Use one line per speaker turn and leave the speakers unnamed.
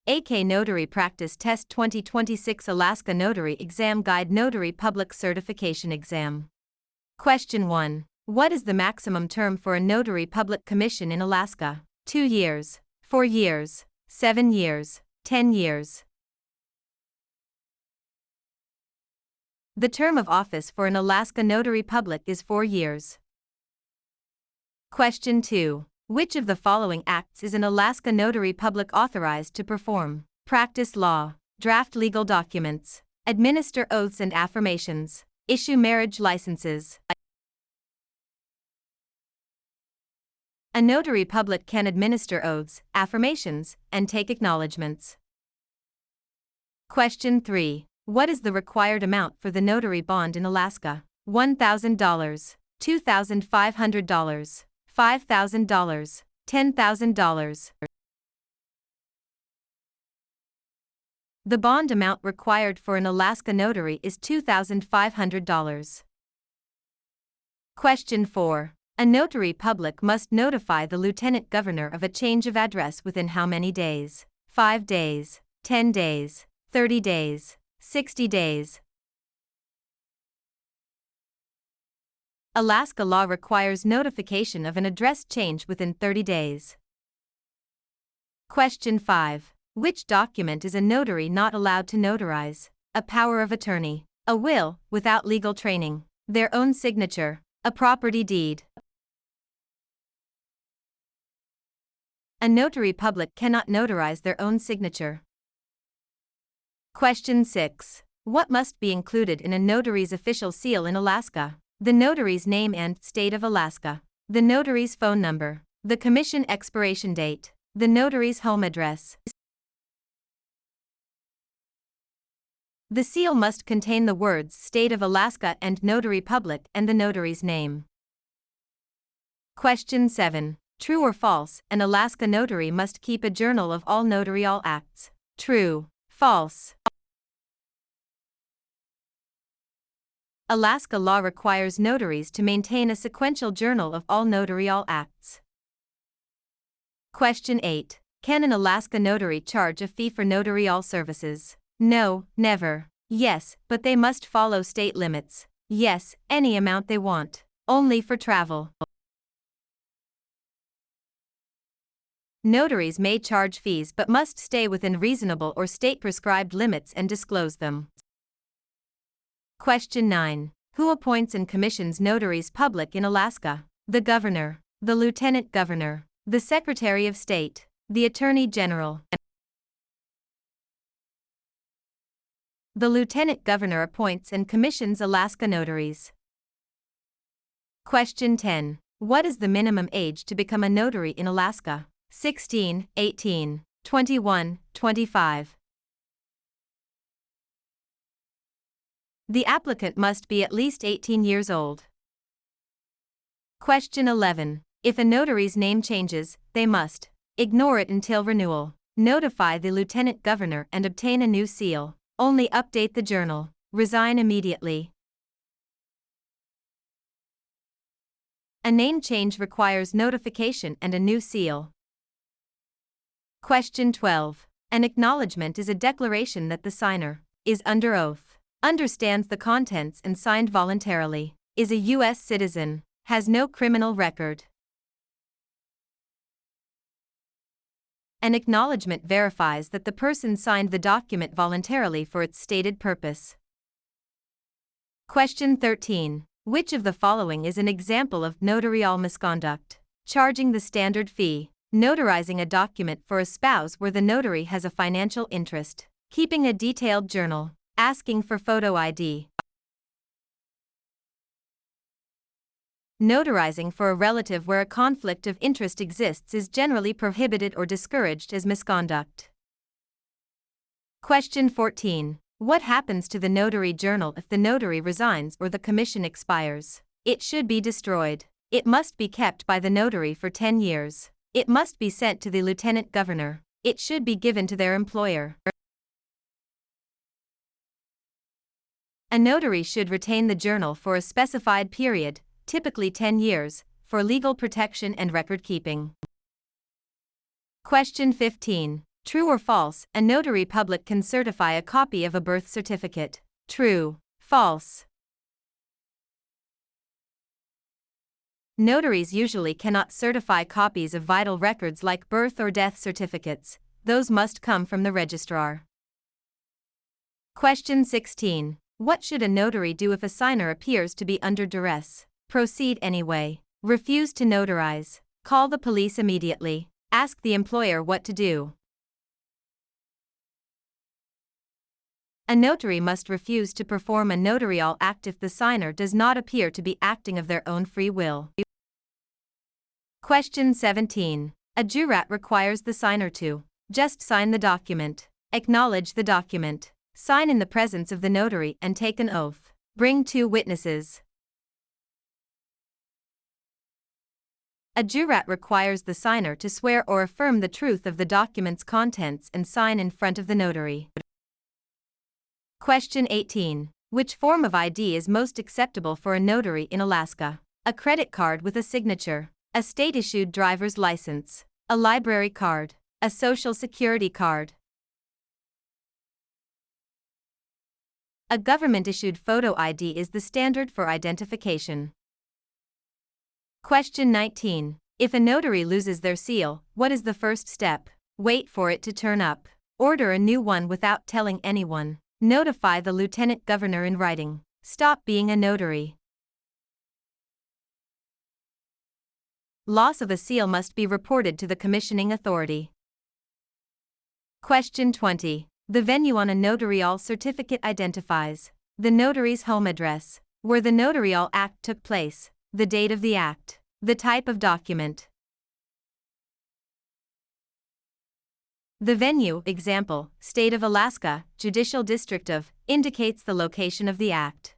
AK Notary Practice Test 2026 Alaska Notary Exam Guide Notary Public Certification Exam. Question 1. What is the maximum term for a notary public commission in Alaska? 2 years, 4 years, 7 years, 10 years. The term of office for an Alaska notary public is 4 years. Question 2. Which of the following acts is an Alaska notary public authorized to perform? Practice law, draft legal documents, administer oaths and affirmations, issue marriage licenses. A notary public can administer oaths, affirmations, and take acknowledgments. Question 3. What is the required amount for the notary bond in Alaska? $1,000, $2,500, $5,000, $10,000. The bond amount required for an Alaska notary is $2,500. Question 4. A notary public must notify the lieutenant governor of a change of address within how many days? 5 days, 10 days, 30 days, 60 days. Alaska law requires notification of an address change within 30 days. Question 5. Which document is a notary not allowed to notarize? A power of attorney, a will, without legal training, their own signature, a property deed. A notary public cannot notarize their own signature. Question 6. What must be included in a notary's official seal in Alaska? The notary's name and state of Alaska, the notary's phone number, the commission expiration date, the notary's home address. The seal must contain the words State of Alaska and Notary Public and the notary's name. Question 7. True or false, an Alaska notary must keep a journal of all notarial acts. True, false. Alaska law requires notaries to maintain a sequential journal of all notarial acts. Question 8. Can an Alaska notary charge a fee for notarial services? No, never. Yes, but they must follow state limits. Yes, any amount they want. Only for travel. Notaries may charge fees but must stay within reasonable or state-prescribed limits and disclose them. Question 9. Who appoints and commissions notaries public in Alaska? The governor, the lieutenant governor, the secretary of state, the attorney general. The lieutenant governor appoints and commissions Alaska notaries. Question 10. What is the minimum age to become a notary in Alaska? 16, 18, 21, 25. The applicant must be at least 18 years old. Question 11. If a notary's name changes, they must ignore it until renewal, notify the lieutenant governor and obtain a new seal, only update the journal, resign immediately. A name change requires notification and a new seal. Question 12. An acknowledgment is a declaration that the signer is under oath, understands the contents and signed voluntarily, is a U.S. citizen, has no criminal record. An acknowledgment verifies that the person signed the document voluntarily for its stated purpose. Question 13. Which of the following is an example of notarial misconduct? Charging the standard fee, notarizing a document for a spouse where the notary has a financial interest, keeping a detailed journal, asking for photo ID. Notarizing for a relative where a conflict of interest exists is generally prohibited or discouraged as misconduct. Question 14. What happens to the notary journal if the notary resigns or the commission expires? It should be destroyed. It must be kept by the notary for 10 years. It must be sent to the lieutenant governor. It should be given to their employer. A notary should retain the journal for a specified period, typically 10 years, for legal protection and record keeping. Question 15. True or false, a notary public can certify a copy of a birth certificate. True. False. Notaries usually cannot certify copies of vital records like birth or death certificates. Those must come from the registrar. Question 16. What should a notary do if a signer appears to be under duress? Proceed anyway. Refuse to notarize. Call the police immediately. Ask the employer what to do. A notary must refuse to perform a notarial act if the signer does not appear to be acting of their own free will. Question 17. A jurat requires the signer to just sign the document, acknowledge the document, sign in the presence of the notary and take an oath. Bring 2 witnesses. A jurat requires the signer to swear or affirm the truth of the document's contents and sign in front of the notary. Question 18. Which form of ID is most acceptable for a notary in Alaska? A credit card with a signature, a state-issued driver's license, a library card, a social security card. A government-issued photo ID is the standard for identification. Question 19. If a notary loses their seal, what is the first step? Wait for it to turn up. Order a new one without telling anyone. Notify the lieutenant governor in writing. Stop being a notary. Loss of a seal must be reported to the commissioning authority. Question 20. The venue on a notarial certificate identifies the notary's home address, where the notarial act took place, the date of the act, the type of document. The venue, example, State of Alaska, Judicial District of, indicates the location of the act.